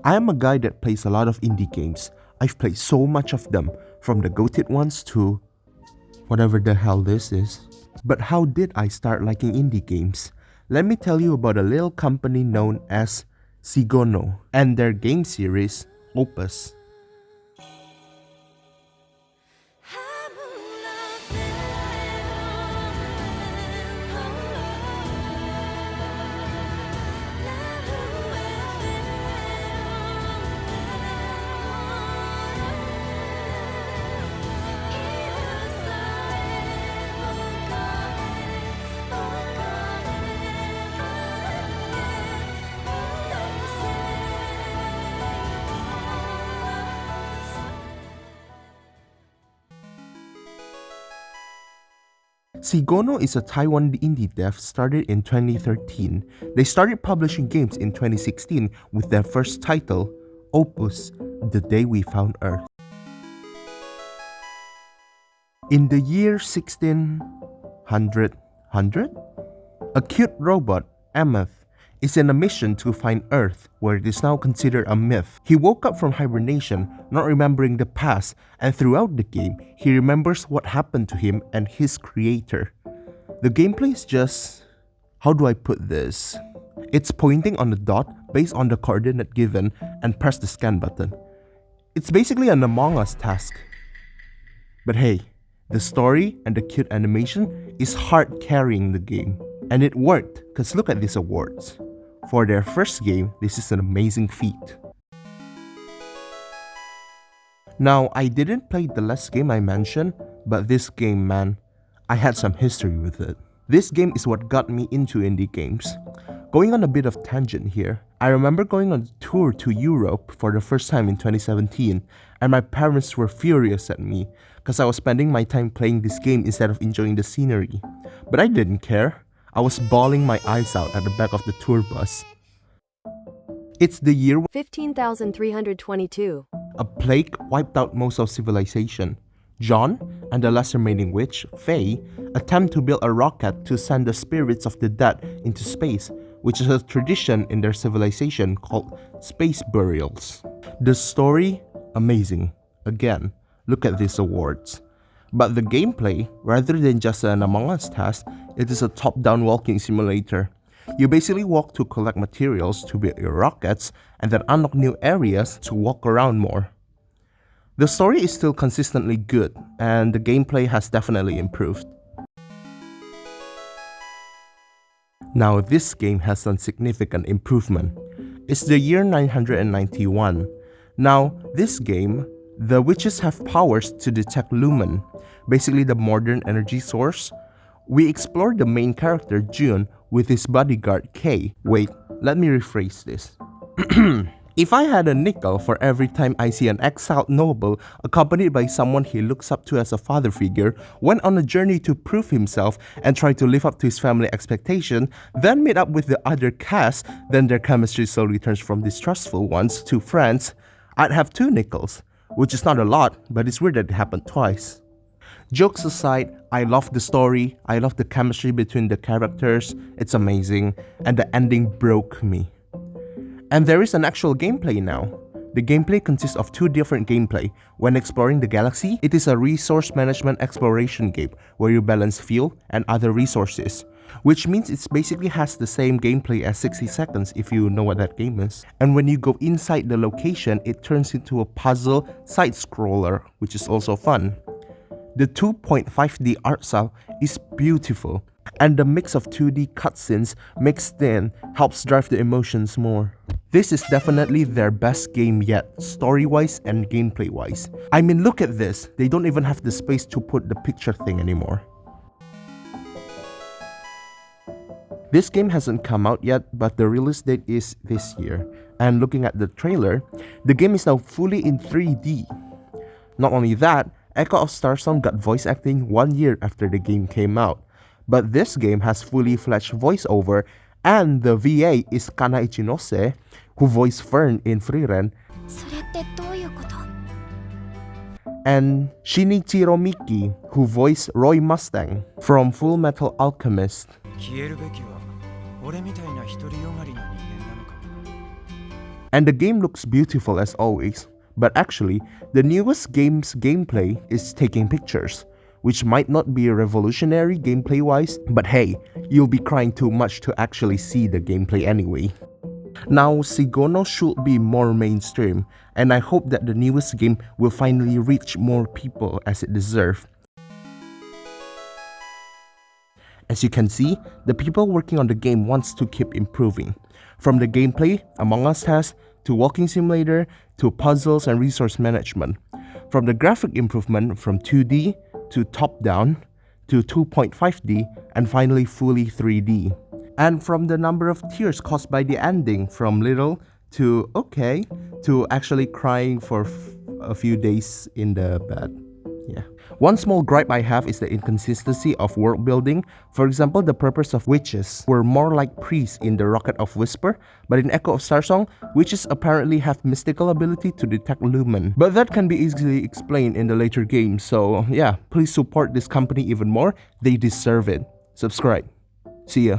I am a guy that plays a lot of indie games. I've played so much of them, from the goated ones to whatever the hell this is. But how did I start liking indie games? Let me tell you about a little company known as Sigono and their game series, OPUS. Sigono is a Taiwan indie dev started in 2013. They started publishing games in 2016 with their first title, OPUS, The Day We Found Earth. In the year 1600, a cute robot, Emmeth, is in a mission to find Earth, where it is now considered a myth. He woke up from hibernation, not remembering the past, and throughout the game, he remembers what happened to him and his creator. The gameplay is just... how do I put this? It's pointing on the dot based on the coordinate given and press the scan button. It's basically an Among Us task. But hey, the story and the cute animation is hard carrying the game. And it worked, cause look at these awards. For their first game, this is an amazing feat. Now, I didn't play the last game I mentioned, but this game, man, I had some history with it. This game is what got me into indie games. Going on a bit of tangent here, I remember going on a tour to Europe for the first time in 2017, and my parents were furious at me, cause I was spending my time playing this game instead of enjoying the scenery. But I didn't care. I was bawling my eyes out at the back of the tour bus. It's the year 15,322. A plague wiped out most of civilization. John and the last remaining witch, Faye, attempt to build a rocket to send the spirits of the dead into space, which is a tradition in their civilization called space burials. The story, amazing. Again, look at these awards. But the gameplay, rather than just an Among Us task, it is a top-down walking simulator. You basically walk to collect materials to build your rockets and then unlock new areas to walk around more. The story is still consistently good, and the gameplay has definitely improved. Now this game has some significant improvement. It's the year 991. Now this game, the witches have powers to detect lumen, basically the modern energy source. We explore the main character, June, with his bodyguard, Kay. Wait, let me rephrase this. If I had a nickel for every time I see an exiled noble accompanied by someone he looks up to as a father figure, went on a journey to prove himself and try to live up to his family expectation, then meet up with the other cast, then their chemistry slowly turns from distrustful ones to friends, I'd have 2 nickels. Which is not a lot, but it's weird that it happened twice. Jokes aside, I love the story, I love the chemistry between the characters, it's amazing, and the ending broke me. And there is an actual gameplay now. The gameplay consists of 2 different gameplay. When exploring the galaxy, it is a resource management exploration game where you balance fuel and other resources, which means it basically has the same gameplay as 60 Seconds if you know what that game is. And when you go inside the location, it turns into a puzzle side-scroller, which is also fun. The 2.5D art style is beautiful, and the mix of 2D cutscenes mixed in helps drive the emotions more. This is definitely their best game yet, story-wise and gameplay-wise. I mean, look at this, they don't even have the space to put the picture thing anymore. This game hasn't come out yet, but the release date is this year. And looking at the trailer, the game is now fully in 3D. Not only that, Echo of Starsong got voice acting 1 year after the game came out. But this game has fully fledged voiceover, and the VA is Kana Ichinose, who voiced Fern in Frieren, and Shinichiro Miki, who voiced Roy Mustang from Full Metal Alchemist. And the game looks beautiful as always. But actually, the newest game's gameplay is taking pictures, which might not be revolutionary gameplay-wise, but hey, you'll be crying too much to actually see the gameplay anyway. Now, Sigono should be more mainstream, and I hope that the newest game will finally reach more people as it deserves. As you can see, the people working on the game wants to keep improving. From the gameplay, Among Us has, to walking simulator, to puzzles and resource management. From the graphic improvement from 2D to top-down to 2.5D and finally fully 3D. And from the number of tears caused by the ending from little to okay to actually crying for a few days in the bed. Yeah. One small gripe I have is the inconsistency of world building. For example, the purpose of witches were more like priests in the Rocket of Whisper, but in Echo of Starsong, witches apparently have mystical ability to detect lumen. But that can be easily explained in the later games, so yeah, please support this company even more, they deserve it. Subscribe. See ya.